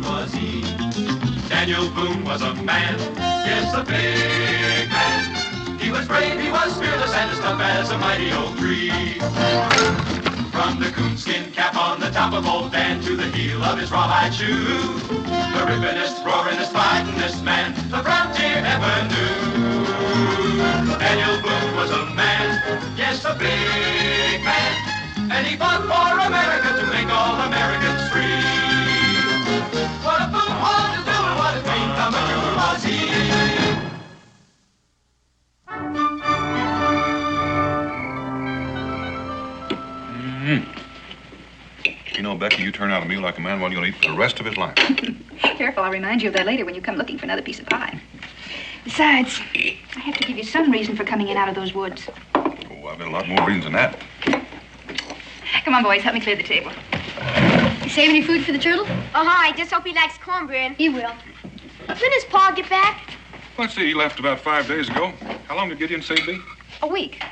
was he. Daniel Boone was a man, yes, a big man. He was brave, he was fearless, and as tough as a mighty oak tree. From the coonskin cap on the top of old Dan to the heel of his rawhide shoe, the rippinest, roaringest, fightingest man the frontier ever knew. Daniel Boone was a man, yes, a big man, and he fought for America to make all Americans free. What a Boone was to do and what a great commander was he. You know, Becky, you turn out a meal like a man one you'll eat for the rest of his life. Careful, I'll remind you of that later when you come looking for another piece of pie. Besides, I have to give you some reason for coming in out of those woods. Oh, I've got a lot more reasons than that. Come on, boys, help me clear the table. You save any food for the turtle? I just hope he likes cornbread. He will. When does Pa get back? Let's see, he left about 5 days ago. How long did Gideon say it'd be? A week.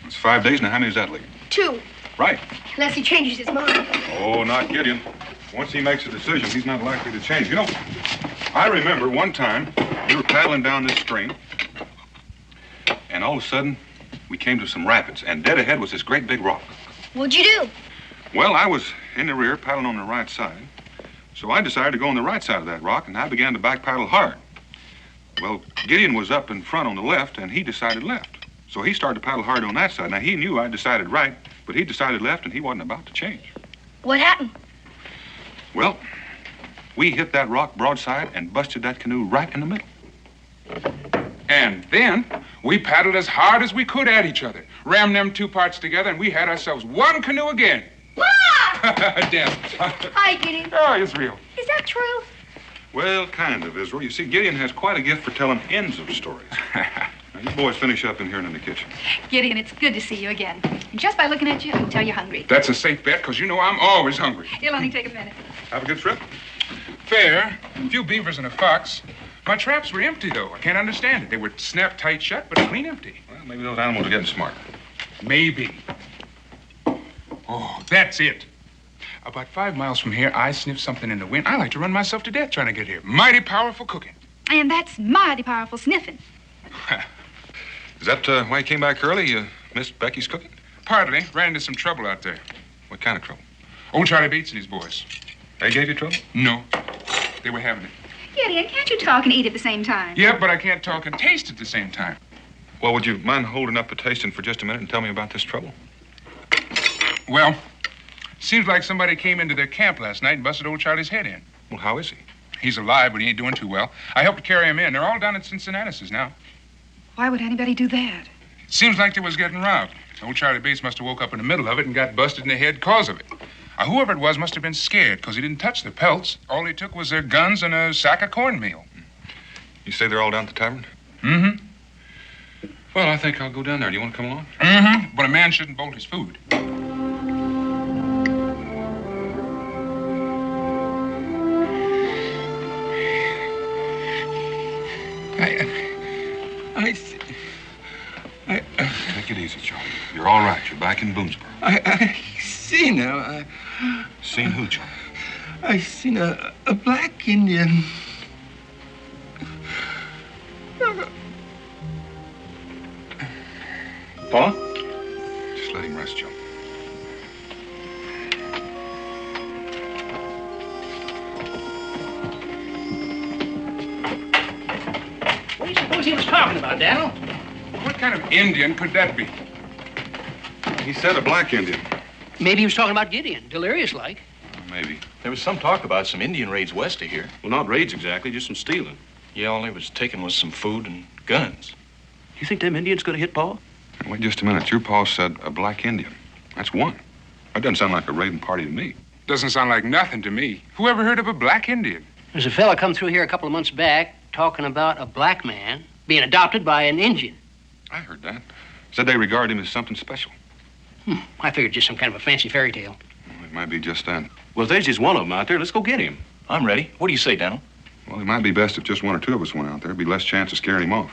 It's 5 days, now how many does that leave? 2. Right. Unless he changes his mind. Oh, not Gideon. Once he makes a decision, he's not likely to change. You know, I remember one time we were paddling down this stream, and all of a sudden, we came to some rapids, and dead ahead was this great big rock. What'd you do? Well, I was in the rear, paddling on the right side, so I decided to go on the right side of that rock, and I began to back paddle hard. Well, Gideon was up in front on the left, and he decided left. So he started to paddle hard on that side. Now, he knew I decided right, but he decided left, and he wasn't about to change. What happened? Well, we hit that rock broadside and busted that canoe right in the middle. And then we paddled as hard as we could at each other, rammed them 2 parts together, and we had ourselves one canoe again. Pa! Damn. Hi, Gideon. Oh, Israel. Is that true? Well, kind of, Israel. You see, Gideon has quite a gift for telling ends of stories. Now, you boys finish up in here and in the kitchen. Gideon, it's good to see you again. And just by looking at you, I can tell you're hungry. That's a safe bet, because you know I'm always hungry. It'll only take a minute. Have a good trip. Fair. A few beavers and a fox. My traps were empty, though. I can't understand it. They were snapped tight shut, but clean empty. Well, maybe those animals are getting smart. Maybe. Oh, that's it. About 5 miles from here, I sniffed something in the wind. I like to run myself to death trying to get here. Mighty powerful cooking. And that's mighty powerful sniffing. Is that why you came back early? You missed Becky's cooking? Partly. Ran into some trouble out there. What kind of trouble? Old Charlie Bates and his boys. They gave you trouble? No. They were having it. Gideon, can't you talk and eat at the same time? Yeah, but I can't talk and taste at the same time. Well, would you mind holding up the tasting for just a minute and tell me about this trouble? Well, seems like somebody came into their camp last night and busted old Charlie's head in. Well, how is he? He's alive, but he ain't doing too well. I helped carry him in. They're all down at Cincinnati's now. Why would anybody do that? Seems like they was getting robbed. Old Charlie Bates must have woke up in the middle of it and got busted in the head cause of it. Whoever it was must have been scared, because he didn't touch the pelts. All he took was their guns and a sack of cornmeal. You say they're all down at the tavern? Mm-hmm. Well, I think I'll go down there. Do you want to come along? Mm-hmm. But a man shouldn't bolt his food. Take it easy, Charlie. You're all right. You're back in Boonesboro. I see now. Seen who, Charlie? I seen a black Indian. Pa? Just let him rest, Joe. What do you suppose he was talking about, Daniel? What kind of Indian could that be? He said a black Indian. Maybe he was talking about Gideon, delirious-like. Maybe. There was some talk about some Indian raids west of here. Well, not raids exactly, just some stealing. Yeah, all he was taking was some food and guns. You think them Indians gonna hit Pa? Wait just a minute. Your pa said a black Indian. That's one. That doesn't sound like a raiding party to me. Doesn't sound like nothing to me. Who ever heard of a black Indian? There's a fella come through here a couple of months back talking about a black man being adopted by an Indian. I heard that. Said they regard him as something special. I figured just some kind of a fancy fairy tale. Well, it might be just that. Well, if there's just one of them out there, let's go get him. I'm ready. What do you say, Daniel? Well, it might be best if just one or two of us went out there. There'd be less chance of scaring him off.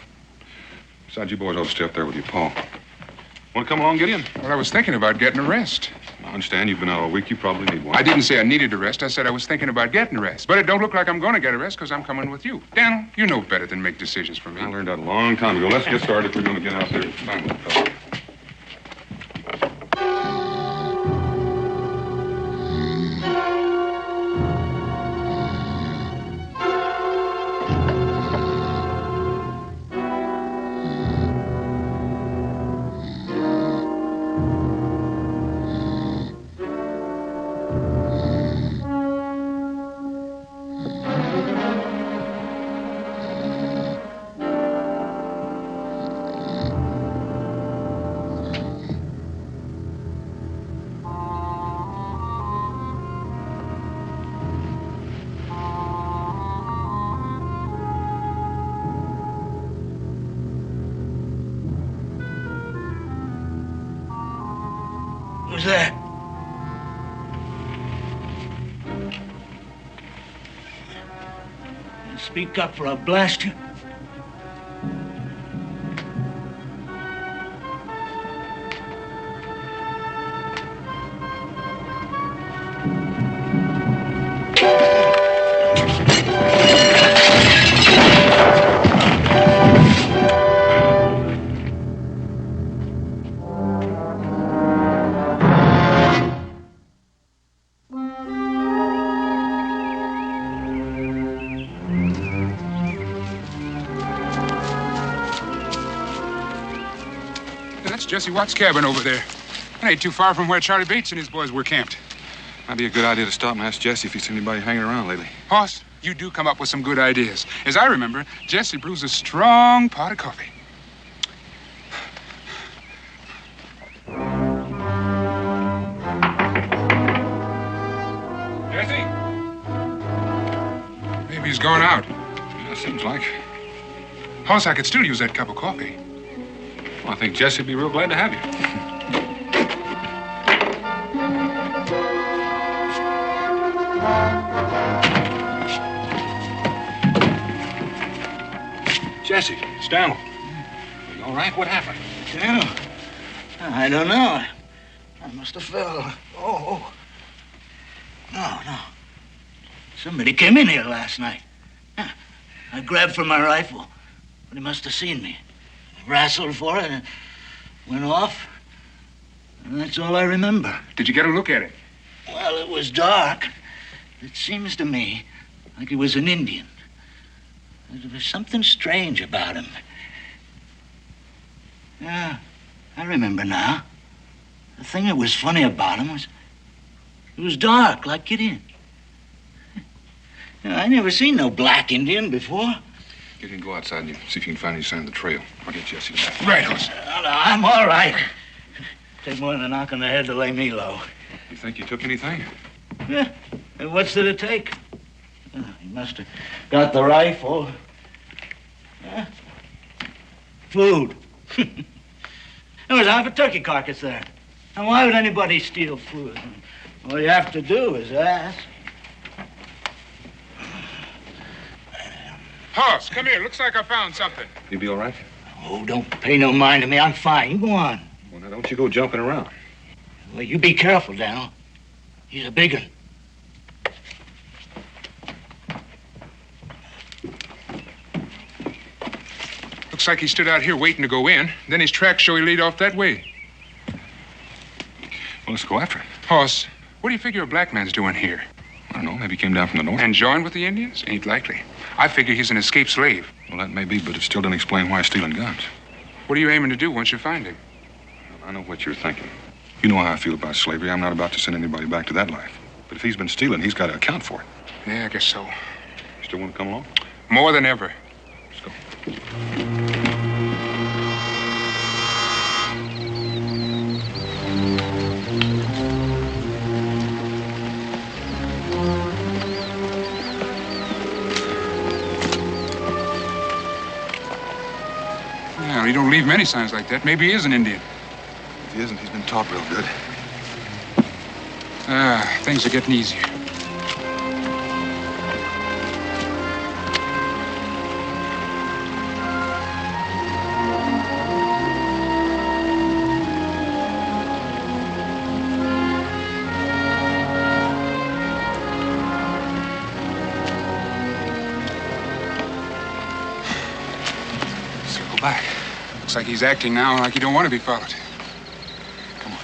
Besides, you boys ought to stay up there with your pa. Want to come along, Gideon? Well, I was thinking about getting a rest. I understand you've been out all week. You probably need one. I didn't say I needed a rest. I said I was thinking about getting a rest. But it don't look like I'm going to get a rest because I'm coming with you. Daniel, you know better than make decisions for me. I learned that a long time ago. Let's get started if we're going to get out there and find one fellow. Who's that? Speak up or I'll blast you. That's Jesse Watt's cabin over there. It ain't too far from where Charlie Bates and his boys were camped. Might be a good idea to stop and ask Jesse if he's seen anybody hanging around lately. Hoss, you do come up with some good ideas. As I remember, Jesse brews a strong pot of coffee. Jesse? Maybe he's gone out. Yeah, seems like. Hoss, I could still use that cup of coffee. Well, I think Jesse'd be real glad to have you. Jesse, it's Daniel. You all right? What happened? Daniel? I don't know. I must have fell. Oh. No. Somebody came in here last night. I grabbed for my rifle, but he must have seen me. Wrestled for it and went off. And that's all I remember. Did you get a look at it? Well, it was dark. It seems to me like he was an Indian. There was something strange about him. Yeah, I remember now. The thing that was funny about him was it was dark, like Gideon. I never seen no black Indian before. You can go outside and see if you can find any sign of the trail. I'll get Jesse back. Right, Hoss. No, I'm all right. Take more than a knock on the head to lay me low. You think you took anything? Yeah. And what's did it take? He must have got the rifle. Yeah. Food. There was half a turkey carcass there. And why would anybody steal food? All you have to do is ask. Hoss, come here. Looks like I found something. You be all right? Oh, don't pay no mind to me. I'm fine. You go on. Well, now, don't you go jumping around. Well, you be careful, Daniel. He's a big one. Looks like he stood out here waiting to go in. Then his tracks show he laid off that way. Well, let's go after it. Hoss, what do you figure a black man's doing here? I don't know. Maybe he came down from the north. And joined with the Indians? Ain't likely. I figure he's an escaped slave. Well, that may be, but it still doesn't explain why he's stealing guns. What are you aiming to do once you find him? I know what you're thinking. You know how I feel about slavery. I'm not about to send anybody back to that life. But if he's been stealing, he's got to account for it. Yeah, I guess so. You still want to come along? More than ever. Let's go. Well, he don't leave many signs like that. Maybe he is an Indian. If he isn't, he's been taught real good. Things are getting easier. back. Looks like he's acting now like he don't want to be followed. Come on.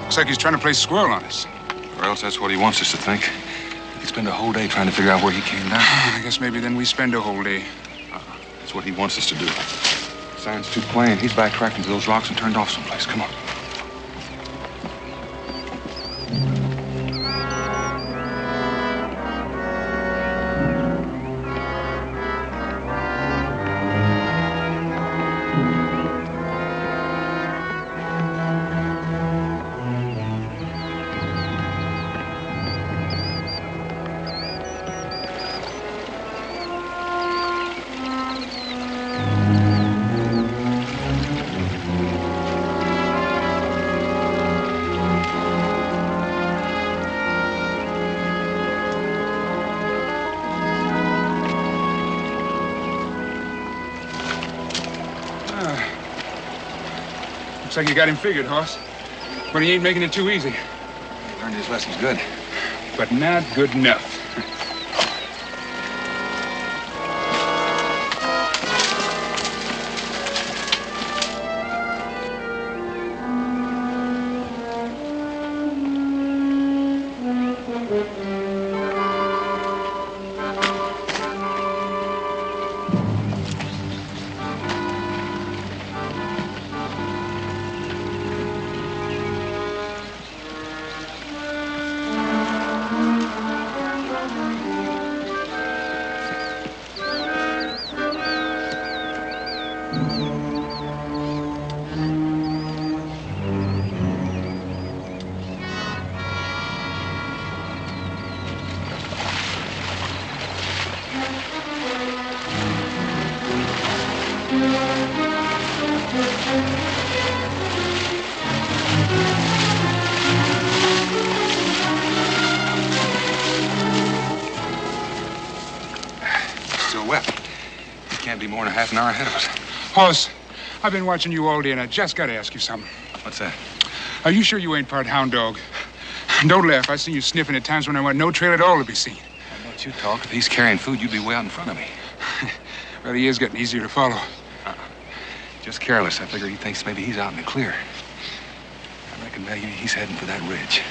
Looks like he's trying to play squirrel on us. Or else that's what he wants us to think. He spent a whole day trying to figure out where he came down. I guess maybe then we spend a whole day. That's what he wants us to do. Sign's too plain. He's backtracked into those rocks and turned off someplace. Come on. Looks like you got him figured, Hoss. But he ain't making it too easy. He learned his lessons good. But not good enough. Still wet. He can't be more than a half an hour ahead of us. Hoss, I've been watching you all day, and I just got to ask you something. What's that? Are you sure you ain't part hound dog? Don't laugh. I seen you sniffing at times when I want no trail at all to be seen. Why don't you talk? If he's carrying food, you'd be way out in front of me. Well, he is getting easier to follow. Just careless. I figure he thinks maybe he's out in the clear. I reckon maybe he's heading for that ridge.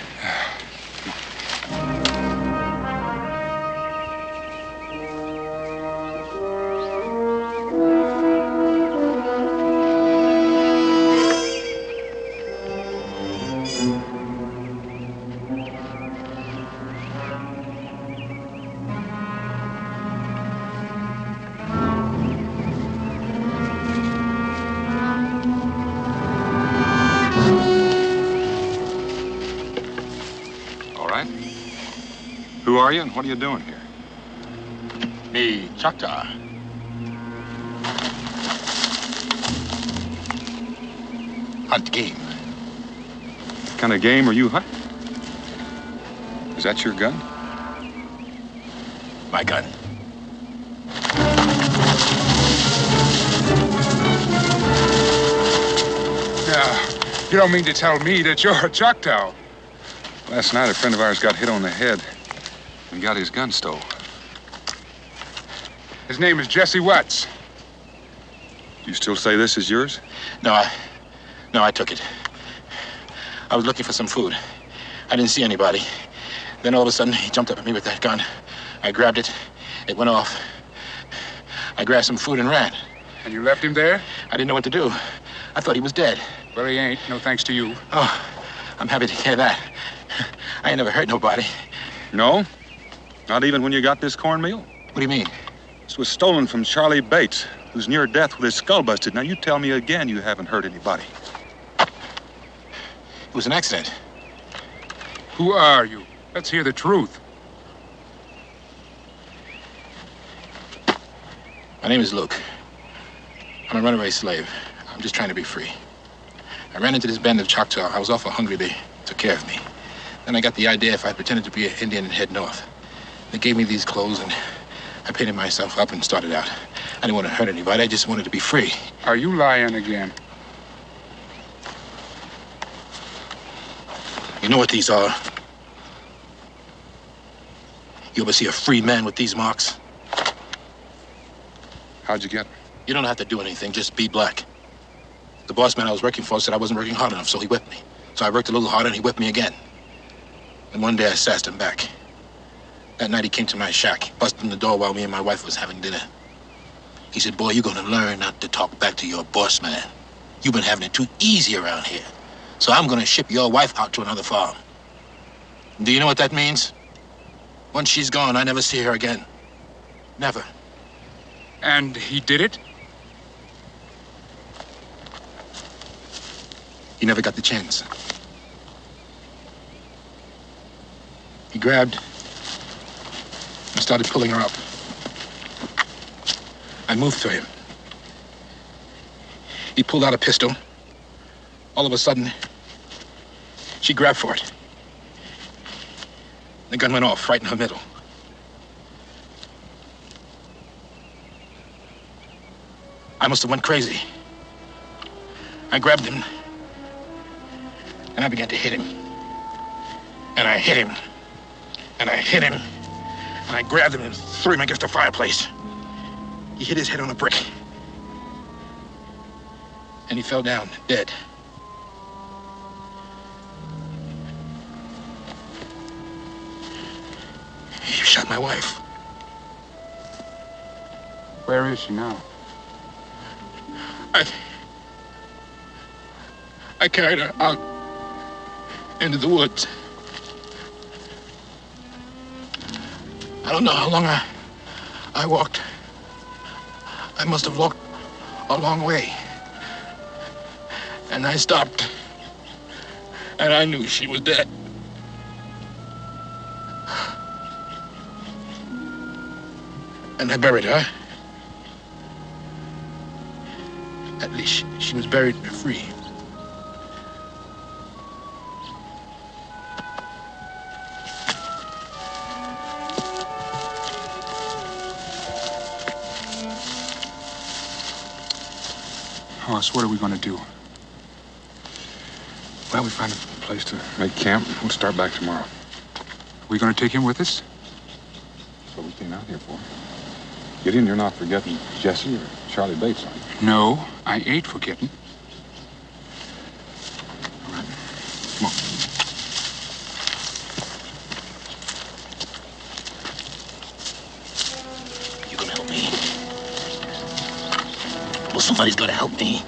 Who are you and what are you doing here? Me, Choctaw. Hunt game. What kind of game are you hunting? Is that your gun? My gun. Now, you don't mean to tell me that you're a Choctaw? Last night, a friend of ours got hit on the head and got his gun stole. His name is Jesse Watts. You still say this is yours? No, I took it. I was looking for some food. I didn't see anybody. Then all of a sudden, he jumped up at me with that gun. I grabbed it. It went off. I grabbed some food and ran. And you left him there? I didn't know what to do. I thought he was dead. Well, he ain't. No thanks to you. Oh, I'm happy to hear that. I ain't never hurt nobody. No? Not even when you got this cornmeal? What do you mean? This was stolen from Charlie Bates, who's near death with his skull busted. Now, you tell me again you haven't hurt anybody. It was an accident. Who are you? Let's hear the truth. My name is Luke. I'm a runaway slave. I'm just trying to be free. I ran into this band of Choctaw. I was awful hungry. They took care of me. Then I got the idea if I pretended to be an Indian and head north. They gave me these clothes, and I painted myself up and started out. I didn't want to hurt anybody. I just wanted to be free. Are you lying again? You know what these are? You ever see a free man with these marks? How'd you get them? You don't have to do anything, just be black. The boss man I was working for said I wasn't working hard enough, so he whipped me. So I worked a little harder and he whipped me again. And one day I sassed him back. That night he came to my shack, busted in the door while me and my wife was having dinner. He said, boy, you're gonna learn not to talk back to your boss man. You've been having it too easy around here. So I'm gonna ship your wife out to another farm. Do you know what that means? Once she's gone, I never see her again. Never. And he did it? He never got the chance. He grabbed and started pulling her up. I moved to him. He pulled out a pistol. All of a sudden, she grabbed for it. The gun went off right in her middle. I must have went crazy. I grabbed him, and I began to hit him. And I hit him, and I hit him, and I grabbed him and threw him against the fireplace. He hit his head on a brick, and he fell down, dead. He shot my wife. Where is she now? I carried her out into the woods. I don't know how long I walked. I must have walked a long way. And I stopped. And I knew she was dead. And I buried her. At least she was buried free. Hoss, what are we going to do? Well, we find a place to make camp. We'll start back tomorrow. Are we going to take him with us? That's what we came out here for. Gideon, you're not forgetting Jesse or Charlie Bates, are you? No, I ain't forgetting. All right. Come on. You gonna help me? Well, somebody's gotta help me.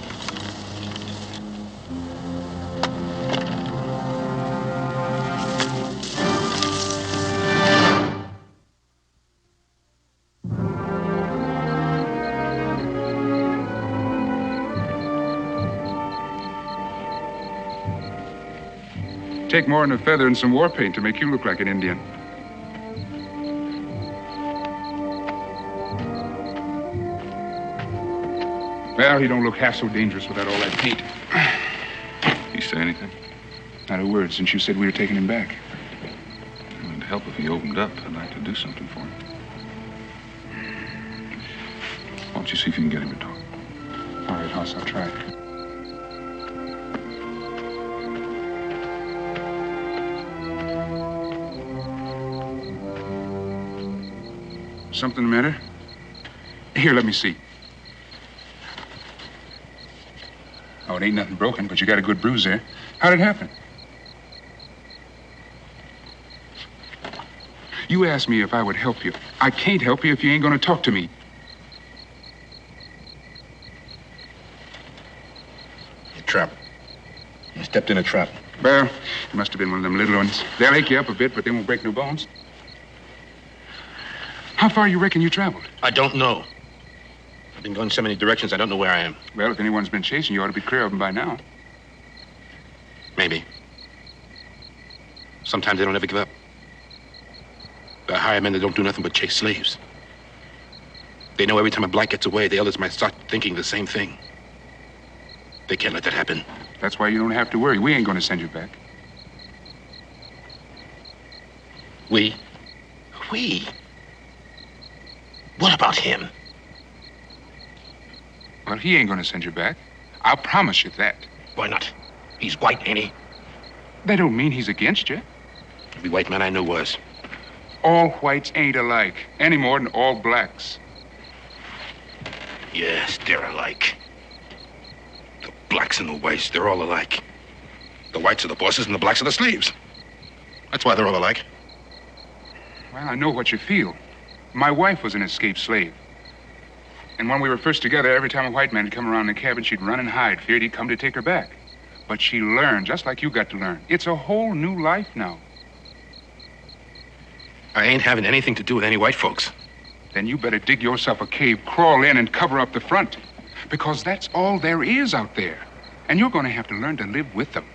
Take more than a feather and some war paint to make you look like an Indian. Well, he don't look half so dangerous without all that paint. He say anything? Not a word since you said we were taking him back. It would help if he opened up. I'd like to do something for him. Why don't you see if you can get him to talk? All right, Hoss, I'll try. Something the matter? Here, let me see. Oh, it ain't nothing broken, but you got a good bruise there. How'd it happen? You asked me if I would help you. I can't help you if you ain't gonna talk to me. A trap. You stepped in a trap. Well, it must have been one of them little ones. They'll ache you up a bit, but they won't break no bones. How far you reckon you traveled? I don't know. I've been going so many directions, I don't know where I am. Well, if anyone's been chasing you, ought to be clear of them by now. Maybe. Sometimes they don't ever give up. They're hired men that don't do nothing but chase slaves. They know every time a black gets away, the others might start thinking the same thing. They can't let that happen. That's why you don't have to worry. We ain't gonna send you back. We? We? What about him? Well, he ain't gonna send you back. I'll promise you that. Why not? He's white, ain't he? That don't mean he's against you. Every white man I know was. All whites ain't alike, any more than all blacks. Yes, they're alike. The blacks and the whites, they're all alike. The whites are the bosses and the blacks are the slaves. That's why they're all alike. Well, I know what you feel. My wife was an escaped slave. And when we were first together, every time a white man would come around the cabin, she'd run and hide, feared he'd come to take her back. But she learned, just like you got to learn. It's a whole new life now. I ain't having anything to do with any white folks. Then you better dig yourself a cave, crawl in, and cover up the front. Because that's all there is out there. And you're going to have to learn to live with them.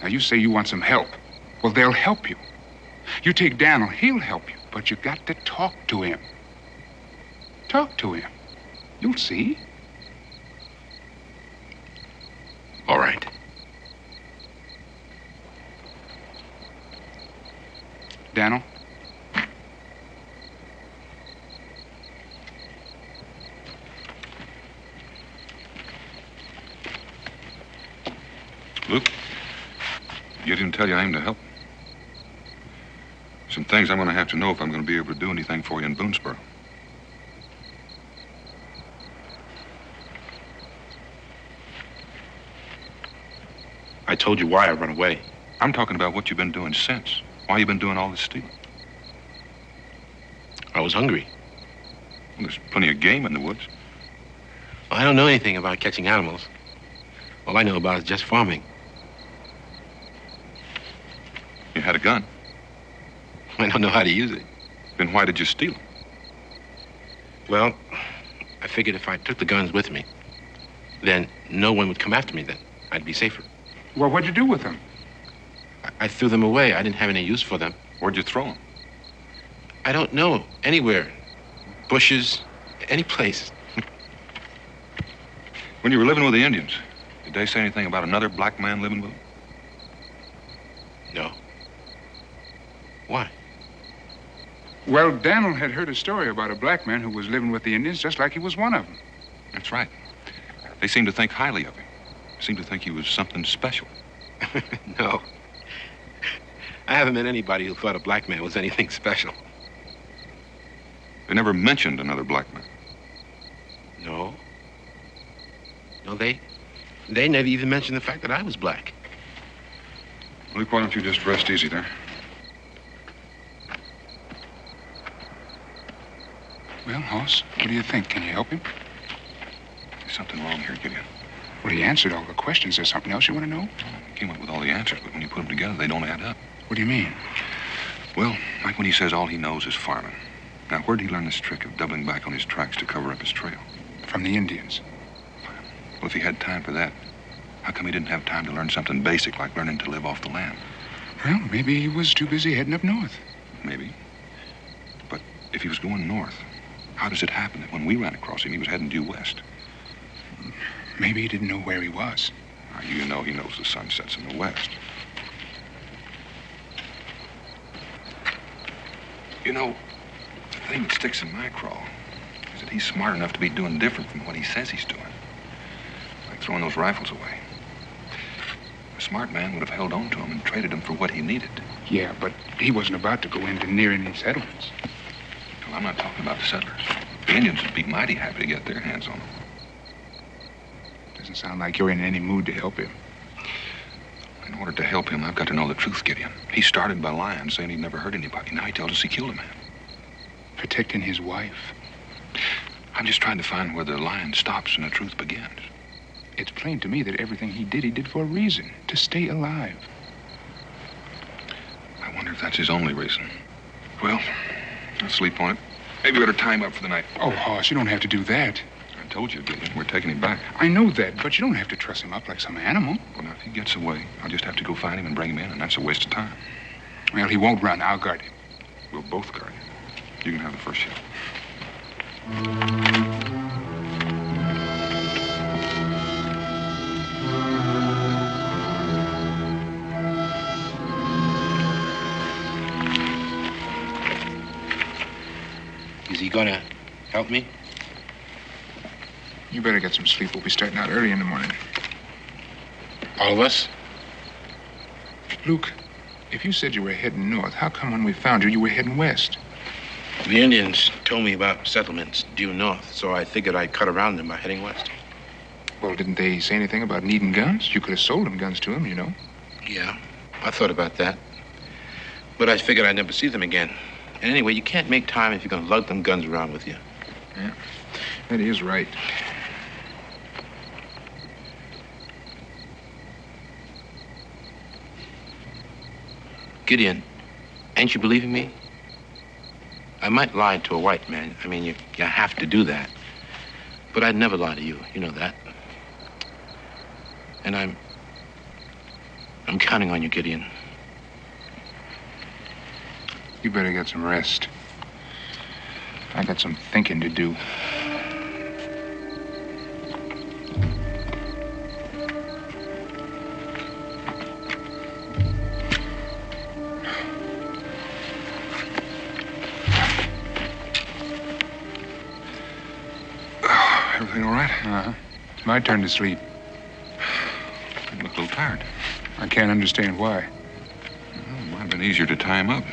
Now, you say you want some help. Well, they'll help you. You take Daniel, he'll help you. But you got to talk to him. Talk to him. You'll see. All right. Daniel? Luke, you didn't tell you I aim to help. Some things I'm going to have to know if I'm going to be able to do anything for you in Boonesboro. I told you why I run away. I'm talking about what you've been doing since. Why you've been doing all this stealing. I was hungry. Well, there's plenty of game in the woods. Well, I don't know anything about catching animals. All I know about is just farming. You had a gun. I don't know how to use it. Then why did you steal it? Well, I figured if I took the guns with me, then no one would come after me then. I'd be safer. Well, what'd you do with them? I threw them away. I didn't have any use for them. Where'd you throw them? I don't know. Anywhere. Bushes. Any place. When you were living with the Indians, did they say anything about another black man living with them? No. Why? Well, Daniel had heard a story about a black man who was living with the Indians just like he was one of them. That's right. They seemed to think highly of him. Seemed to think he was something special. No. I haven't met anybody who thought a black man was anything special. They never mentioned another black man. No. No, they never even mentioned the fact that I was black. Luke, why don't you just rest easy there? Well, Hoss, what do you think? Can you help him? There's something wrong here, Gideon. Well, he answered all the questions. There's something else you want to know? He came up with all the answers, but when you put them together, they don't add up. What do you mean? Well, like when he says all he knows is farming. Now, where did he learn this trick of doubling back on his tracks to cover up his trail? From the Indians. Well, if he had time for that, how come he didn't have time to learn something basic like learning to live off the land? Well, maybe he was too busy heading up north. Maybe. But if he was going north, how does it happen that when we ran across him, he was heading due west? Maybe he didn't know where he was. You know he knows the sun sets in the west. You know, the thing that sticks in my craw is that he's smart enough to be doing different from what he says he's doing. Like throwing those rifles away. A smart man would have held on to them and traded them for what he needed. Yeah, but he wasn't about to go into near any settlements. Well, I'm not talking about the settlers. The Indians would be mighty happy to get their hands on them. Doesn't sound like you're in any mood to help him. In order to help him, I've got to know the truth, Gideon. He started by lying, saying he'd never hurt anybody. Now he tells us he killed a man. Protecting his wife. I'm just trying to find where the lying stops and the truth begins. It's plain to me that everything he did for a reason. To stay alive. I wonder if that's his only reason. Well, I'll sleep on it. Maybe we better tie him up for the night. Oh, Hoss, you don't have to do that. I told you, Gideon. We're taking him back. I know that, but you don't have to truss him up like some animal. Well, now, if he gets away, I'll just have to go find him and bring him in, and that's a waste of time. Well, he won't run. I'll guard him. We'll both guard him. You can have the first shot. Is he gonna help me? You better get some sleep. We'll be starting out early in the morning. All of us? Luke, if you said you were heading north, how come when we found you, you were heading west? The Indians told me about settlements due north, so I figured I'd cut around them by heading west. Well, didn't they say anything about needing guns? You could have sold them guns to them, you know. Yeah, I thought about that. But I figured I'd never see them again. And anyway, you can't make time if you're gonna lug them guns around with you. Yeah, that is right. Gideon, ain't you believing me? I might lie to a white man. I mean, you have to do that. But I'd never lie to you. You know that. And I'm counting on you, Gideon. You better get some rest. I got some thinking to do. Everything all right? Uh-huh. It's my turn to sleep. You look a little tired. I can't understand why. Well, it might have been easier to tie him up.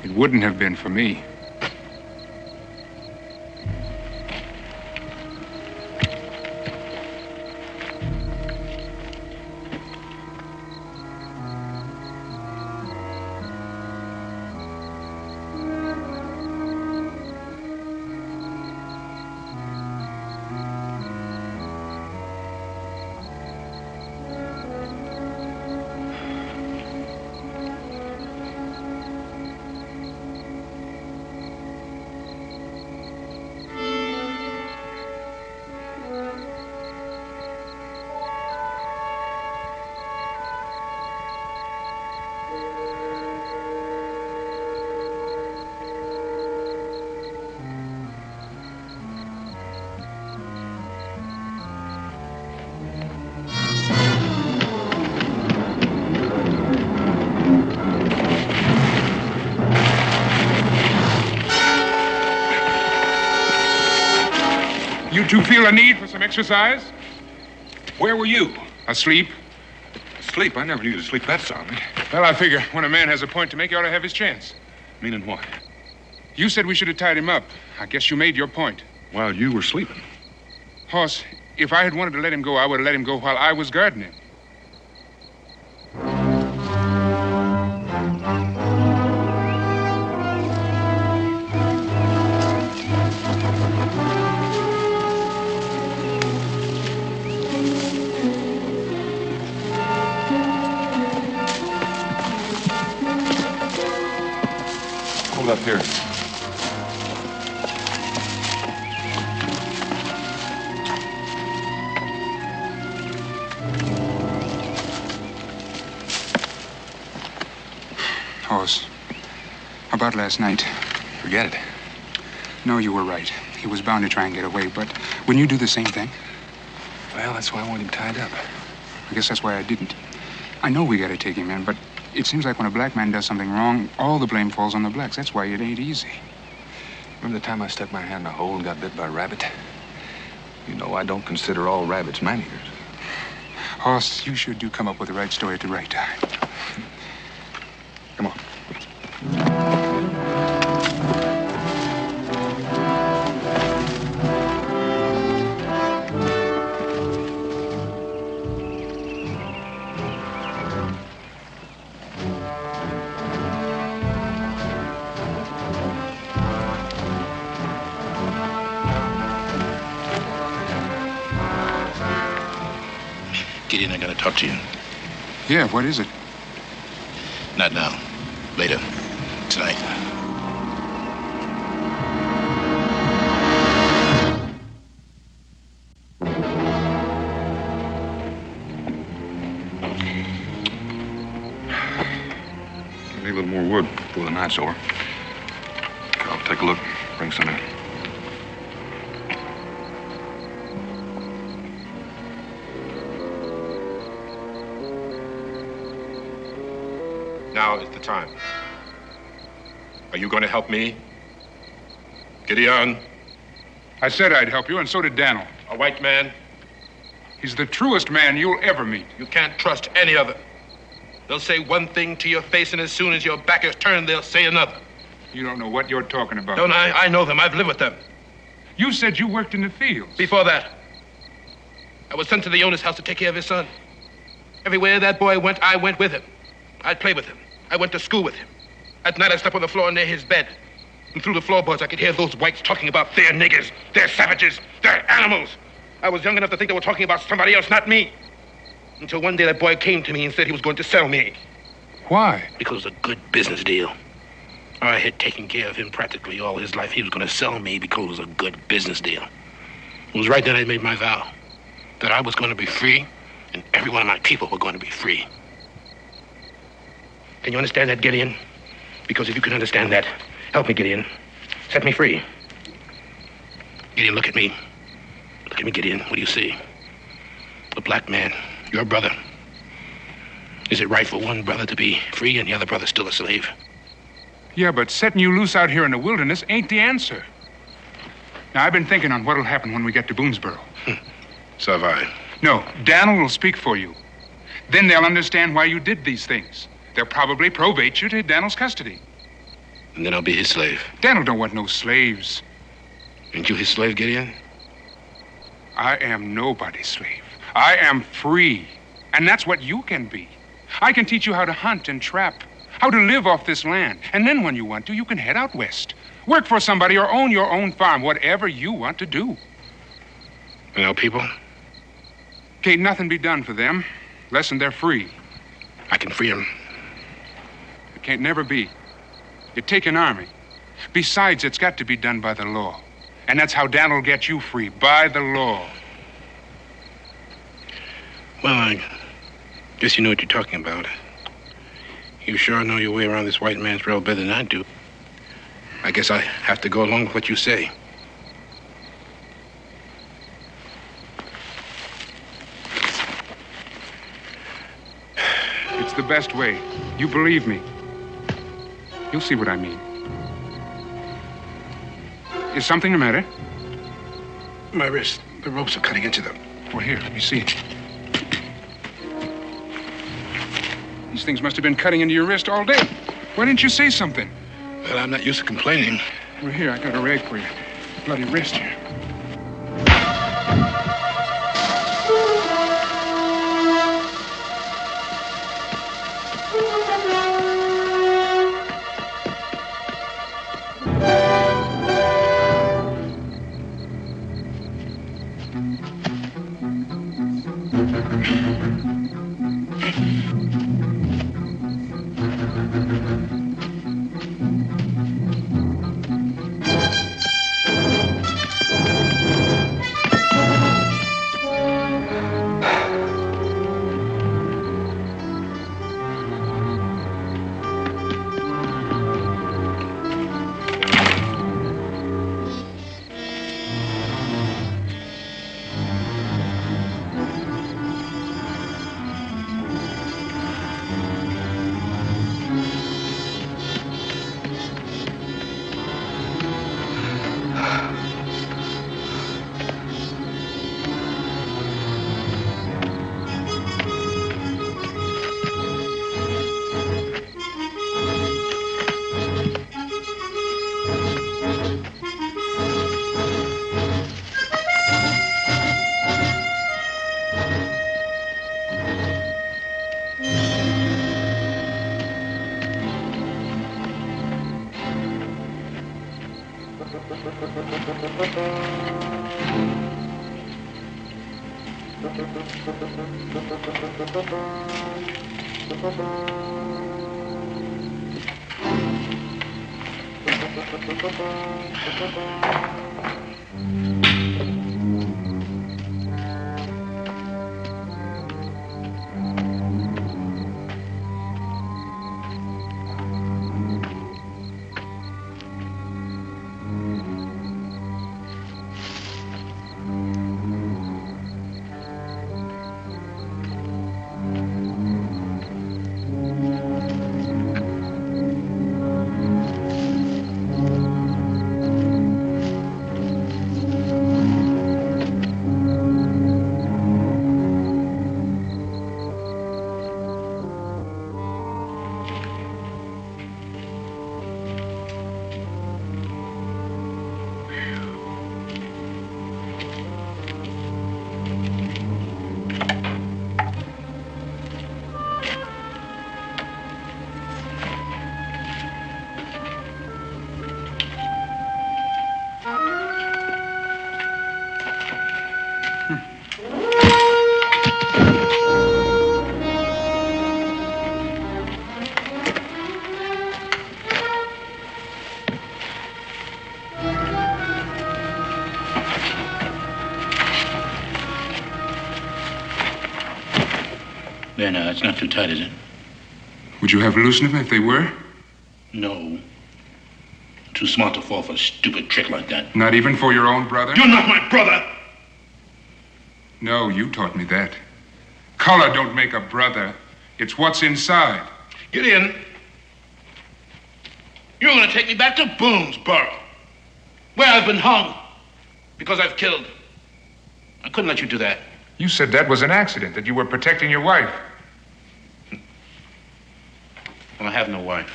It wouldn't have been for me. You two feel a need for some exercise? Where were you? Asleep? Sleep? I never knew you to sleep that soundly. Well, I figure when a man has a point to make, he ought to have his chance. Meaning what? You said we should have tied him up. I guess you made your point. While you were sleeping. Hoss, if I had wanted to let him go, I would have let him go while I was guarding him. Hold up here. Hoss, about last night. Forget it. No, you were right. He was bound to try and get away, but wouldn't you do the same thing? Well, that's why I want him tied up. I guess that's why I didn't. I know we gotta take him in, but it seems like when a black man does something wrong, all the blame falls on the blacks. That's why it ain't easy. Remember the time I stuck my hand in a hole and got bit by a rabbit? You know I don't consider all rabbits man-eaters. Hoss, you sure do come up with the right story at the right time. Come on. Gideon, I gotta talk to you. Yeah, what is it? Not now. Later. Tonight. Need a little more wood for the night's over. I'll take a look, bring some in. Now is the time. Are you going to help me? Gideon. I said I'd help you, and so did Daniel. A white man. He's the truest man you'll ever meet. You can't trust any of them. They'll say one thing to your face, and as soon as your back is turned, they'll say another. You don't know what you're talking about. Don't I? I know them. I've lived with them. You said you worked in the fields. Before that, I was sent to the owner's house to take care of his son. Everywhere that boy went, I went with him. I'd play with him. I went to school with him. At night, I slept on the floor near his bed. And through the floorboards, I could hear those whites talking about their niggers, their savages, their animals. I was young enough to think they were talking about somebody else, not me. Until one day that boy came to me and said he was going to sell me. Why? Because it was a good business deal. I had taken care of him practically all his life. He was going to sell me because it was a good business deal. It was right then I made my vow that I was going to be free and every one of my people were going to be free. Can you understand that, Gideon? Because if you can understand that, help me, Gideon. Set me free. Gideon, look at me. Look at me, Gideon. What do you see? A black man, your brother. Is it right for one brother to be free and the other brother still a slave? Yeah, but setting you loose out here in the wilderness ain't the answer. Now, I've been thinking on what'll happen when we get to Boonesboro. So have I. No, Daniel will speak for you. Then they'll understand why you did these things. They'll probably probate you to Daniel's custody. And then I'll be his slave. Daniel don't want no slaves. Ain't you his slave, Gideon? I am nobody's slave. I am free. And that's what you can be. I can teach you how to hunt and trap, how to live off this land. And then when you want to, you can head out west. Work for somebody or own your own farm, whatever you want to do. And our people? Can't nothing be done for them, less than they're free. I can free them. It can't never be. It'd take an army. Besides, it's got to be done by the law. And that's how Dan will get you free, by the law. Well, I guess you know what you're talking about. You sure know your way around this white man's rail better than I do. I guess I have to go along with what you say. It's the best way. You believe me. You'll see what I mean. Is something the matter? My wrist. The ropes are cutting into them. Well, here, let me see. These things must have been cutting into your wrist all day. Why didn't you say something? Well, I'm not used to complaining. Well, here, I got a rag for you. Bloody wrist here. There now, it's not too tight, is it? Would you have loosened them if they were? No. Too smart to fall for a stupid trick like that. Not even for your own brother? You're not my brother! No, you taught me that. Color don't make a brother. It's what's inside. Gideon, you're going to take me back to Boonesboro, where I've been hung because I've killed. I couldn't let you do that. You said that was an accident, that you were protecting your wife. Well, I have no wife.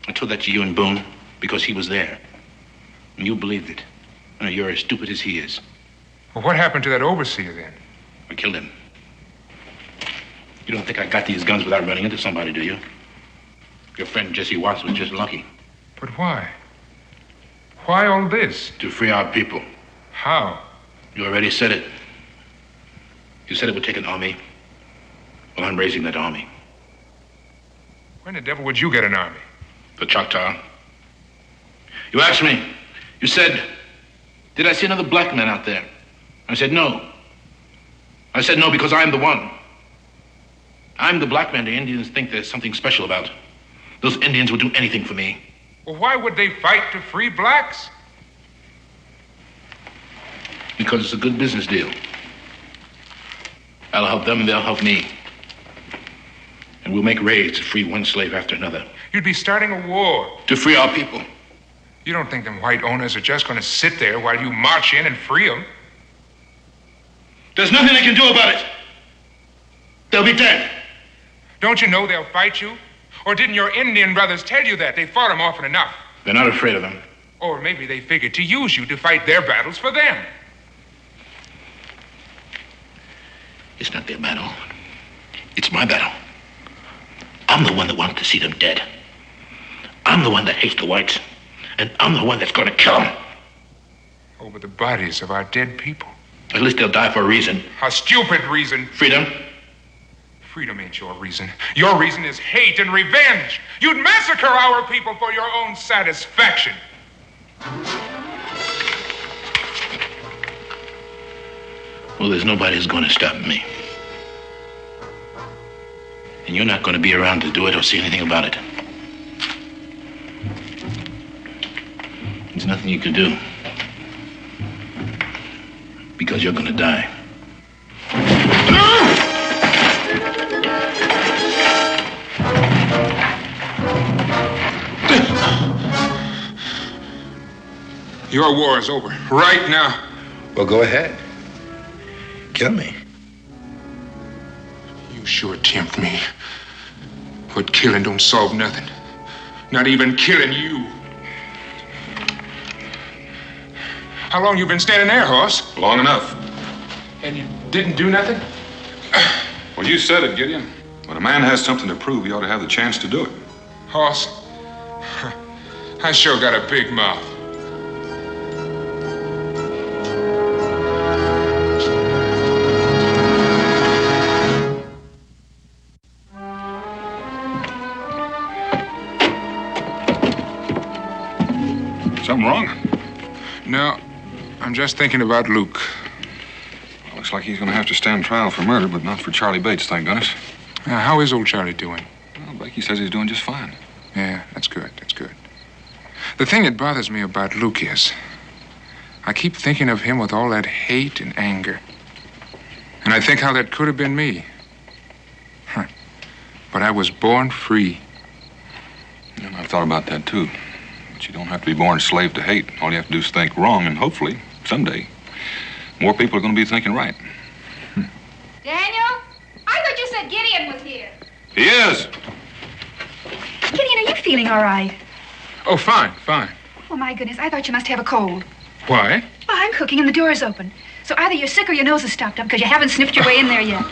I told that to you and Boone because he was there. And you believed it. And you're as stupid as he is. Well, what happened to that overseer then? I killed him. You don't think I got these guns without running into somebody, do you? Your friend Jesse Watts was just lucky. But why? Why all this? To free our people. How? You already said it. You said it would take an army. Well, I'm raising that army. When the devil would you get an army? The Choctaw. You asked me. You said, did I see another black man out there? I said, no. I said no because I'm the one. I'm the black man the Indians think there's something special about. Those Indians would do anything for me. Well, why would they fight to free blacks? Because it's a good business deal. I'll help them, they'll help me. And we'll make raids to free one slave after another. You'd be starting a war. To free our people. You don't think them white owners are just going to sit there while you march in and free them? There's nothing they can do about it. They'll be dead. Don't you know they'll fight you? Or didn't your Indian brothers tell you that? They fought them often enough. They're not afraid of them. Or maybe they figured to use you to fight their battles for them. It's not their battle. It's my battle. I'm the one that wants to see them dead. I'm the one that hates the whites. And I'm the one that's going to kill them. Over the bodies of our dead people. At least they'll die for a reason. A stupid reason. Freedom. Freedom ain't your reason. Your reason is hate and revenge. You'd massacre our people for your own satisfaction. Well, there's nobody who's going to stop me. And you're not going to be around to do it or see anything about it. There's nothing you can do. Because you're going to die. Your war is over right now. Well, go ahead. Kill me. You sure tempt me. But killing don't solve nothing. Not even killing you. How long you been standing there, Hoss? Long enough. And you didn't do nothing? Well, you said it, Gideon. When a man has something to prove, he ought to have the chance to do it. Hoss, I sure got a big mouth. Something wrong? No, I'm just thinking about Luke. Well, looks like he's going to have to stand trial for murder, but not for Charlie Bates, thank goodness. Now, how is old Charlie doing? Well, Becky says he's doing just fine. Yeah, that's good, that's good. The thing that bothers me about Luke is I keep thinking of him with all that hate and anger. And I think how that could have been me. But I was born free. And I've thought about that, too. But you don't have to be born a slave to hate. All you have to do is think wrong, and hopefully, someday, more people are going to be thinking right. Daniel? I thought you said Gideon was here. He is. Gideon, are you feeling all right? Oh, fine, fine. Oh, my goodness, I thought you must have a cold. Why? Well, I'm cooking and the door's open. So either you're sick or your nose is stopped up because you haven't sniffed your way in there yet.